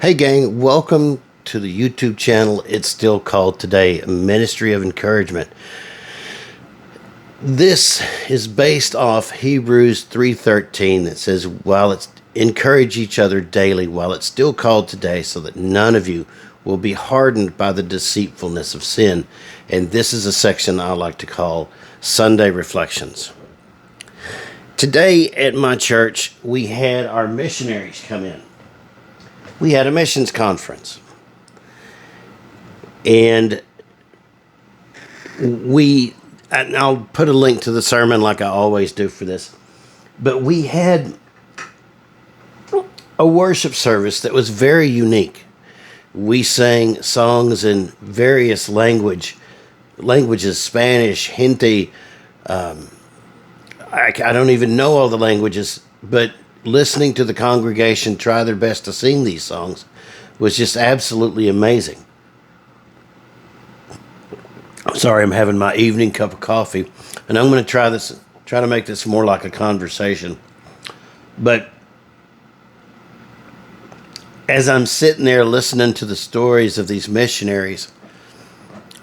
Hey gang, welcome to the YouTube channel. It's still called today Ministry of Encouragement. This is based off Hebrews 3:13 that says, while it's encourage each other daily while it's still called today, so that none of you will be hardened by the deceitfulness of sin. And this is a section I like to call Sunday Reflections. Today at my church, we had our missionaries come in. We had a missions conference, and I'll put a link to the sermon like I always do for this, but we had a worship service that was very unique. We sang songs in various languages, Spanish, Hindi. I don't even know all the languages, but listening to the congregation try their best to sing these songs was just absolutely amazing. I'm sorry, I'm having my evening cup of coffee, and I'm going to try to make this more like a conversation. But as I'm sitting there listening to the stories of these missionaries,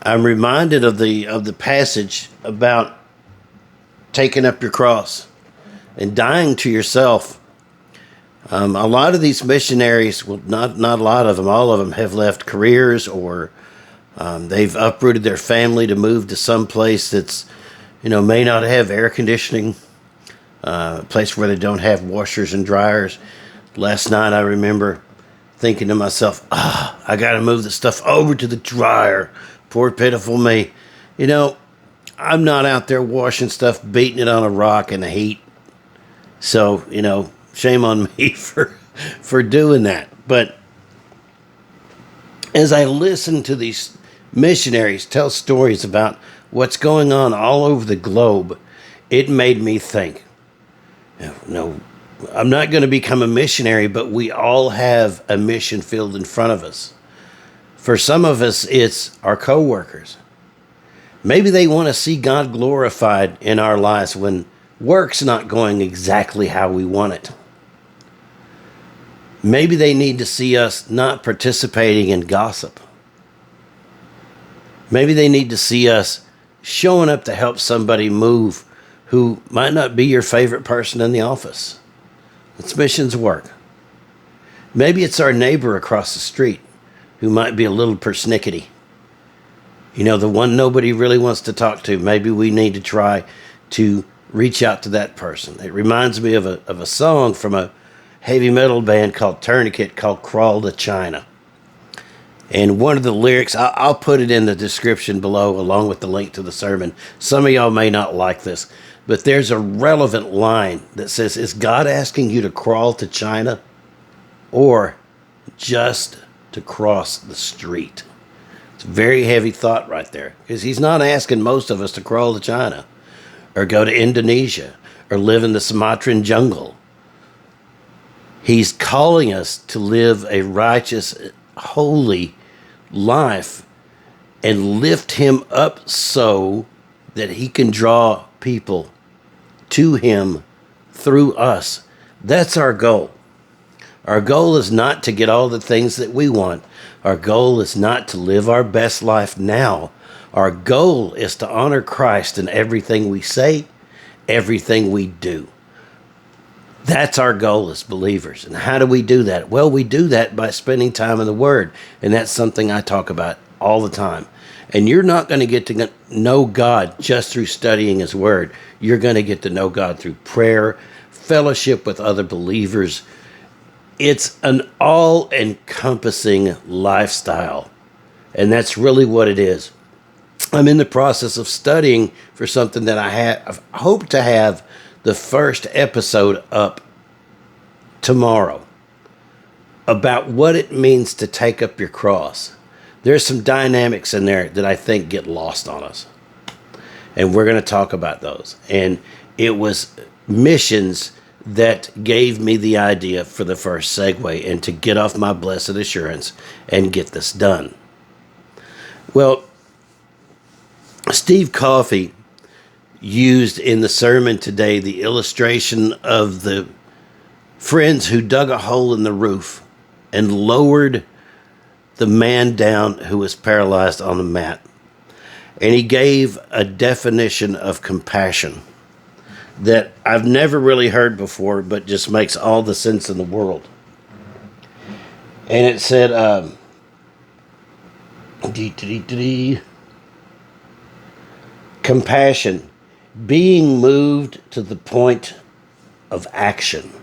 I'm reminded of the passage about taking up your cross and dying to yourself. A lot of these missionaries, well, not a lot of them, all of them have left careers, or they've uprooted their family to move to some place that's, may not have air conditioning, a place where they don't have washers and dryers. Last night I remember thinking to myself, I got to move the stuff over to the dryer. Poor pitiful me. I'm not out there washing stuff, beating it on a rock in the heat. So, shame on me for doing that. But as I listen to these missionaries tell stories about what's going on all over the globe, it made me think, no, I'm not going to become a missionary, but we all have a mission field in front of us. For some of us, it's our coworkers. Maybe they want to see God glorified in our lives when work's not going exactly how we want it. Maybe they need to see us not participating in gossip. Maybe they need to see us showing up to help somebody move who might not be your favorite person in the office. It's missions work. Maybe it's our neighbor across the street who might be a little persnickety. The one nobody really wants to talk to. Maybe we need to try to reach out to that person. It reminds me of a song from a heavy metal band called Tourniquet called Crawl to China. And one of the lyrics, I'll put it in the description below along with the link to the sermon. Some of y'all may not like this, but there's a relevant line that says, is God asking you to crawl to China or just to cross the street? It's a very heavy thought right there, because he's not asking most of us to crawl to China or go to Indonesia or live in the Sumatran jungle. He's calling us to live a righteous, holy life and lift him up so that he can draw people to him through us. That's our goal. Our goal is not to get all the things that we want. Our goal is not to live our best life now. Our goal is to honor Christ in everything we say, everything we do. That's our goal as believers. And how do we do that? Well, we do that by spending time in the Word. And that's something I talk about all the time. And you're not going to get to know God just through studying His Word. You're going to get to know God through prayer, fellowship with other believers. It's an all-encompassing lifestyle. And that's really what it is. I'm in the process of studying for something that I hope to have the first episode up tomorrow about what it means to take up your cross. There's some dynamics in there that I think get lost on us. And we're going to talk about those. And it was missions that gave me the idea for the first segue and to get off my blessed assurance and get this done. Well, Steve Coffey used in the sermon today the illustration of the friends who dug a hole in the roof and lowered the man down who was paralyzed on the mat. And he gave a definition of compassion that I've never really heard before, but just makes all the sense in the world. And it said, compassion, being moved to the point of action.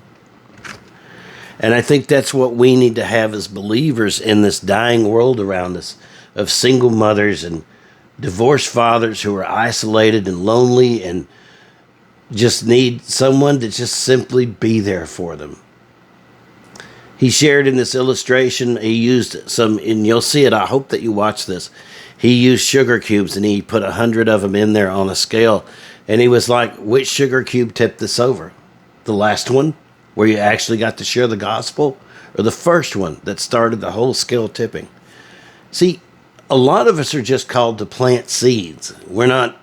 And I think that's what we need to have as believers in this dying world around us, of single mothers and divorced fathers who are isolated and lonely and just need someone to just simply be there for them. He shared in this illustration, he used some, and you'll see it, I hope that you watch this. He used sugar cubes and he put 100 of them in there on a scale. And he was like, which sugar cube tipped this over? The last one, where you actually got to share the gospel, or the first one that started the whole scale tipping? See, a lot of us are just called to plant seeds. We're not,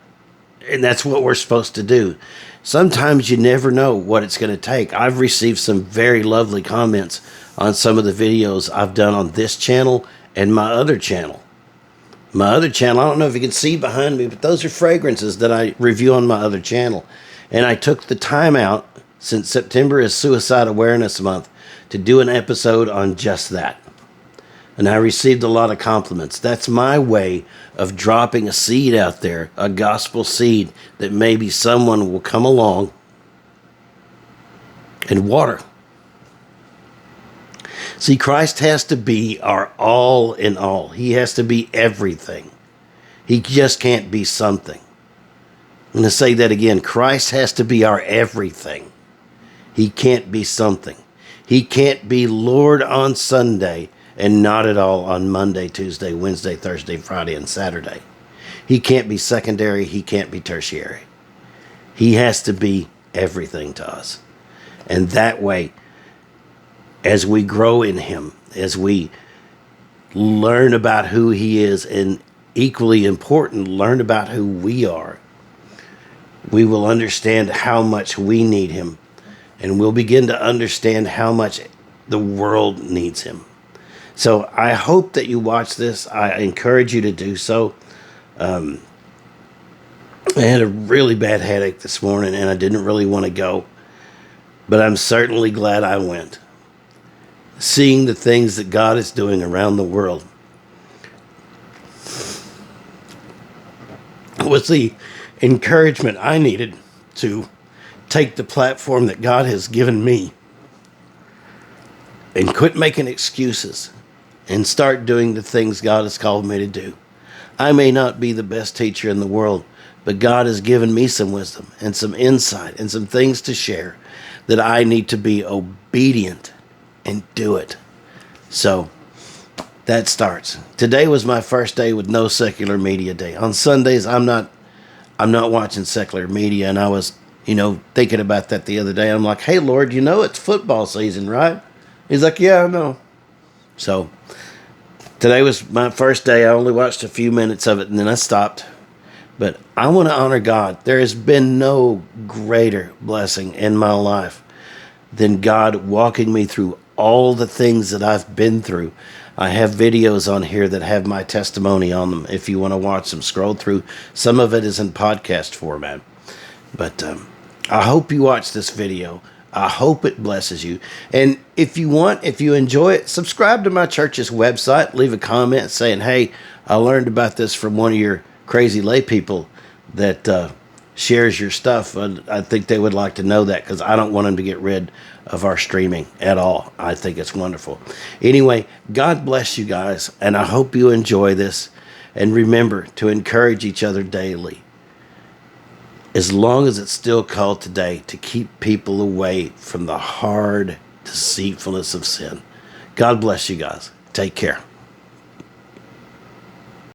and that's what we're supposed to do. Sometimes you never know what it's going to take. I've received some very lovely comments on some of the videos I've done on this channel and my other channel. My other channel, I don't know if you can see behind me, but those are fragrances that I review on my other channel. And I took the time out, since September is Suicide Awareness Month, to do an episode on just that. And I received a lot of compliments. That's my way of dropping a seed out there, a gospel seed that maybe someone will come along and water. See, Christ has to be our all in all. He has to be everything. He just can't be something. I'm going to say that again. Christ has to be our everything. He can't be something. He can't be Lord on Sunday and not at all on Monday, Tuesday, Wednesday, Thursday, Friday, and Saturday. He can't be secondary. He can't be tertiary. He has to be everything to us. And that way, as we grow in him, as we learn about who he is, and equally important, learn about who we are, we will understand how much we need him. And we'll begin to understand how much the world needs him. So I hope that you watch this. I encourage you to do so. I had a really bad headache this morning and I didn't really want to go. But I'm certainly glad I went. Seeing the things that God is doing around the world was the encouragement I needed to take the platform that God has given me and quit making excuses and start doing the things God has called me to do. I may not be the best teacher in the world, but God has given me some wisdom and some insight and some things to share that I need to be obedient and do it. So that starts. Today was my first day with no secular media day. On Sundays, I'm not watching secular media, and I was, thinking about that the other day. I'm like, hey, Lord, it's football season, right? He's like, yeah, I know. So today was my first day. I only watched a few minutes of it, and then I stopped. But I want to honor God. There has been no greater blessing in my life than God walking me through all the things that I've been through. I have videos on here that have my testimony on them. If you want to watch them, scroll through. Some of it is in podcast format. But I hope you watch this video. I hope it blesses you. And if you enjoy it, subscribe to my church's website. Leave a comment saying, hey, I learned about this from one of your crazy lay people that shares your stuff. And I think they would like to know that, because I don't want them to get rid of our streaming at all. I think it's wonderful. Anyway, God bless you guys, and I hope you enjoy this. And remember to encourage each other daily, as long as it's still called today, to keep people away from the hard deceitfulness of sin. God bless you guys. Take care.